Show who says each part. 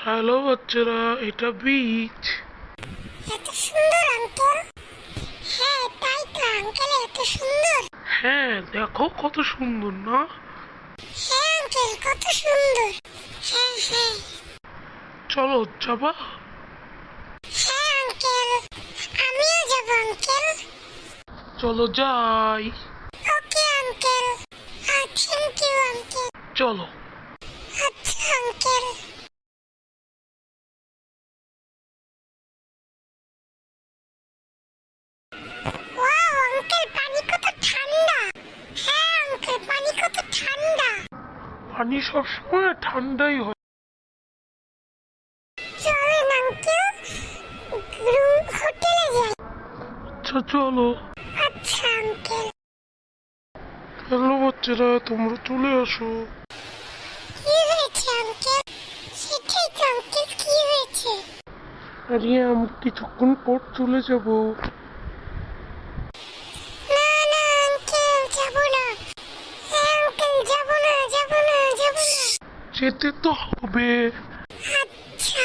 Speaker 1: Hello বাচ্চারা, এটা beach.
Speaker 2: এত সুন্দর আঙ্কেল। হ্যাঁ তাই তো আঙ্কেল, এত সুন্দর।
Speaker 1: হ্যাঁ দেখো কত সুন্দর না?
Speaker 2: হ্যাঁ আঙ্কেল, কত সুন্দর। হ্যাঁ হ্যাঁ।
Speaker 1: চলো যাবা?
Speaker 2: হ্যাঁ আঙ্কেল, আমিও যাব আঙ্কেল।
Speaker 1: চলো যাই।
Speaker 2: Okay uncle. Thank you uncle.
Speaker 1: চলো।
Speaker 2: আচ্ছা আঙ্কেল। ওয়াও আঙ্কেল, পানি কত ঠান্ডা। হ্যাঁ আঙ্কেল, পানি কত ঠান্ডা।
Speaker 1: পানি সবসময় ঠান্ডাই হয়।
Speaker 2: চলেন আঙ্কেল, হোটেলে যাই।
Speaker 1: আচ্ছা চলো।
Speaker 2: আচ্ছা আঙ্কেল।
Speaker 1: হ্যালো বাচ্চারা, তোমরা চলে আসো।
Speaker 2: কি হয়েছে আঙ্কেল? সেটাই তো আঙ্কেল, কি হয়েছে?
Speaker 1: আরে আমি কিছুক্ষণ পর চলে যাব।
Speaker 2: না না আঙ্কেল, যাব না। হ্যাঁ আঙ্কেল, যাব না, যাব না, যাব না।
Speaker 1: যেতে তো হবে।
Speaker 2: আচ্ছা।